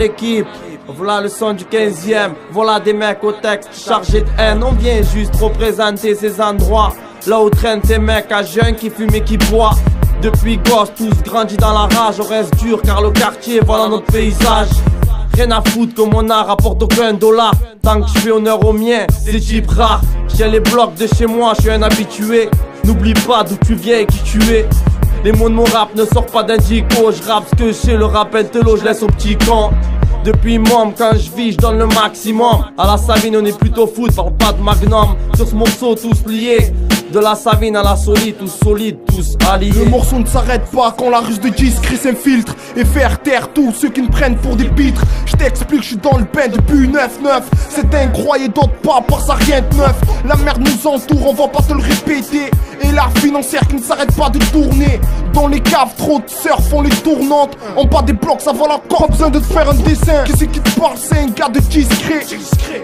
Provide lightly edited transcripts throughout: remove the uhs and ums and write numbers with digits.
l'équipe. Voilà le son du 15e, voilà des mecs au texte chargés de haine. On vient juste représenter ces endroits là où traînent ces mecs à jeunes qui fument et qui boivent. Depuis gosse, tous grandis dans la rage. On reste dur car le quartier, voilà notre paysage. Rien à foutre que mon art rapporte aucun dollar. Tant que je fais honneur au mien, c'est type rare. J'ai les blocs de chez moi, je suis un habitué. N'oublie pas d'où tu viens et qui tu es. Les mots de mon rap ne sortent pas d'indico. Je rappe ce que je sais, le rap intello, je laisse au petit camp. Depuis môme, quand je vis, je donne le maximum. À la Savine, on est plutôt foot, parle pas de magnum. Sur ce morceau, tous liés. De la Savine à la solide, tous solides, tous alliés. Le morceau ne s'arrête pas quand la ruse de discret s'infiltre et faire taire tous ceux qui me prennent pour des pitres. Je t'explique, je suis dans le bain depuis 9-9. C'est incroyable, d'autres pas, par ça rien de neuf. La merde nous entoure, on va pas te le répéter. Et l'art financière qui ne s'arrête pas de tourner. Dans les caves, trop de sœurs font les tournantes. En bas des blocs, ça va encore, pas besoin de te faire un dessin. Qui c'est qui te parle, c'est un gars de discret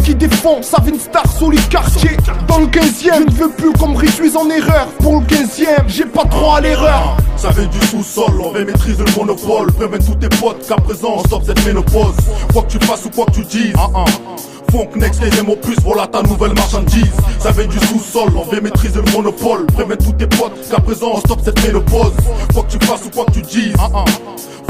qui défend Savine Star sur les quartiers. Dans le 15e, je ne veux plus qu'on me réduise en erreur. Pour le 15e, j'ai pas droit à l'erreur. Ça vient du sous-sol, on va maîtriser le monopole. Préviens tous tes potes qu'à présent on stoppe cette ménopause. Quoi que tu fasses ou quoi que tu dises, Funk Next, 15e opus, voilà ta nouvelle marchandise. Ça vient du sous-sol, on vient maîtriser le monopole. Préviens tous tes potes qu'à présent on stoppe cette ménopause. Quoi que tu fasses ou quoi que tu dises,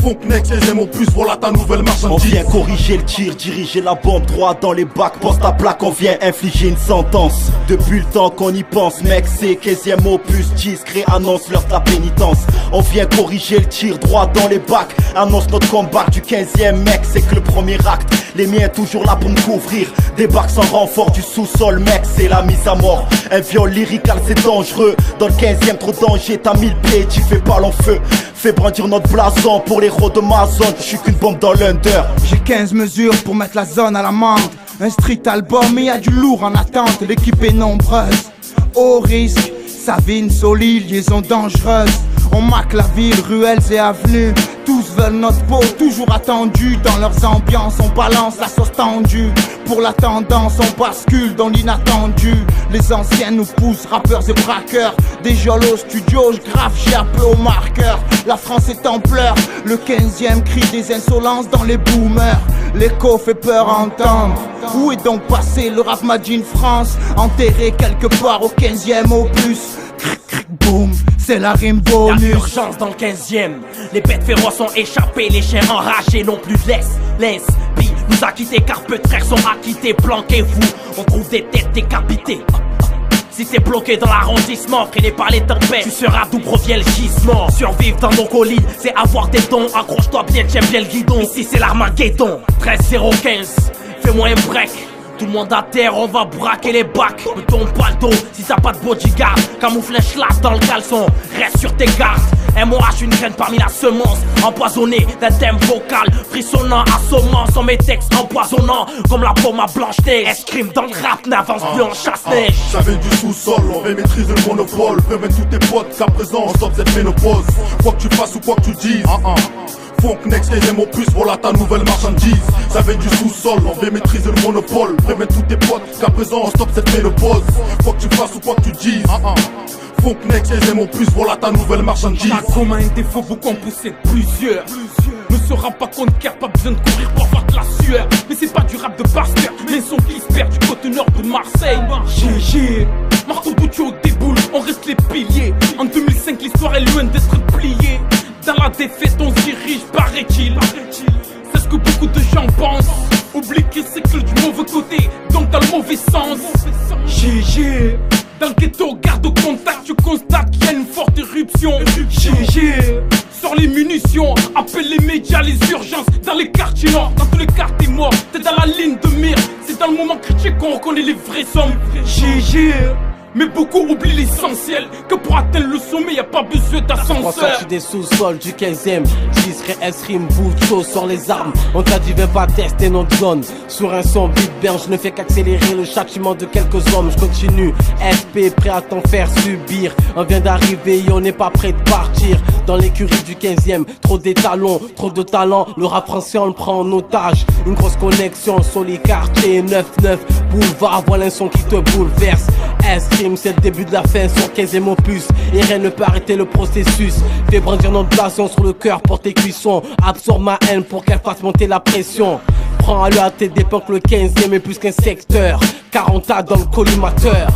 Funk Next, 15e opus, voilà ta nouvelle marchandise. On vient corriger le tir, diriger la bombe droit dans les bacs. Poste à plaque, on vient infliger une sentence. Depuis le temps qu'on y pense, mec, c'est 15e opus. Discret annonce l'heure de la pénitence. On vient corriger le tir droit dans les bacs. Annonce notre combat du 15e, mec, c'est que le premier acte. Les miens toujours là pour me couvrir. Débarque sans renfort du sous-sol, mec, c'est la mise à mort. Un viol lyrical, c'est dangereux. Dans le 15e, trop de danger, t'as 1000 pieds, tu fais pas long feu. Fais brandir notre blason pour les héros de ma zone. Je suis qu'une bombe dans l'under. J'ai 15 mesures pour mettre la zone à l'amende. Un street album, mais y a du lourd en attente. L'équipe est nombreuse, au risque. Savine, solide, liaison dangereuse. On maque la ville, ruelles et avenues. Tous veulent notre peau, toujours attendus. Dans leurs ambiances, on balance la sauce tendue. Pour la tendance, on bascule dans l'inattendu. Les anciens nous poussent, rappeurs et braqueurs. Des geôles au studio, je grave, j'ai un peu au marqueur. La France est en pleurs, le 15e crie des insolences dans les boomers. L'écho fait peur à entendre. Où est donc passé le rap Made in France? Enterré quelque part au 15e opus. Cric, cric, boum, c'est la rime bonus. Y'a urgence dans le 15e. Les bêtes féroces ont échappé, les chiens enragés n'ont plus de laisse. Pi nous a quittés car peu de frères sont acquittés. Planquez-vous, on trouve des têtes décapitées. Si t'es bloqué dans l'arrondissement, freiné par les tempêtes, tu seras d'où provient le gisement. Survivre dans nos collines, c'est avoir des dons. Accroche-toi bien, tiens bien le guidon. Ici c'est l'Armageddon. 13-0-15, fais-moi un break. Tout le monde à terre, on va braquer les bacs. Ne tombe pas le dos si t'as pas de bodyguard. Camoufle un schlass dans le caleçon, reste sur tes gardes. MOH, une graine parmi la semence. Empoisonné d'un thème vocal, frissonnant, assommant. Sans mes textes empoisonnants, comme la pomme à blanche-neige. Escrime dans le rap, n'avance plus en chasse-neige. Ça vient du sous-sol, on va maîtriser le monopole. Préviens tous tes potes qu'à présent on stoppe cette ménopause. Quoi que tu fasses ou quoi que tu dises, Funk Next, 15e opus, voilà ta nouvelle marchandise. Ça vient du sous-sol, on vient maîtriser le monopole. Préviens tous tes potes qu'à présent on stoppe cette ménopause. Quoi que tu fasses ou quoi que tu dises, Funk Next, 15e opus, voilà ta nouvelle marchandise. Chaque comme un défaut, beaucoup en possèdent plusieurs. Ne se rend pas compte qu'il n'y a pas besoin de courir pour avoir de la sueur. Mais c'est pas du rap de Barster, mais son qui se perd du côté nord de Marseille. GG, Marco Boucho déboule, on reste les piliers. En 2005, l'histoire est loin d'être pliée. Dans la défaite, on se dirige, paraît-il. C'est ce que beaucoup de gens pensent. Oublie qu'ils cyclent du mauvais côté, donc dans le mauvais sens. GG, dans le ghetto, garde au contact, tu constates qu'il y a une forte éruption. GG, sors les munitions, appelle les médias, les urgences. Dans les quartiers nord, dans tous les quartiers morts, t'es dans la ligne de mire. C'est dans le moment critique qu'on reconnaît les vraies sommes. GG. Mais beaucoup oublient l'essentiel, que pour atteindre le sommet y'a pas besoin d'ascenseur. Sorti des sous-sols du 15e, discret, S-rime, bouche, sur les armes. On t'a dit viens pas tester notre zone. Sur un son beat berge, je ne fais qu'accélérer le châtiment de quelques hommes. Je continue, SP prêt à t'en faire subir. On vient d'arriver et on n'est pas prêt de partir. Dans l'écurie du 15e, trop d'étalons, trop de talent. Le rap français on le prend en otage. Une grosse connexion sur les quartiers 9-9, boulevard, voilà un son qui te bouleverse. S-Crime, c'est le début de la fin sur 15e opus. Et rien ne peut arrêter le processus. Fais brandir notre blason sur le cœur pour tes cuissons. Absorbe ma haine pour qu'elle fasse monter la pression. Prends à lui à tes dépens que le 15e est plus qu'un secteur. 40 ans dans le collimateur.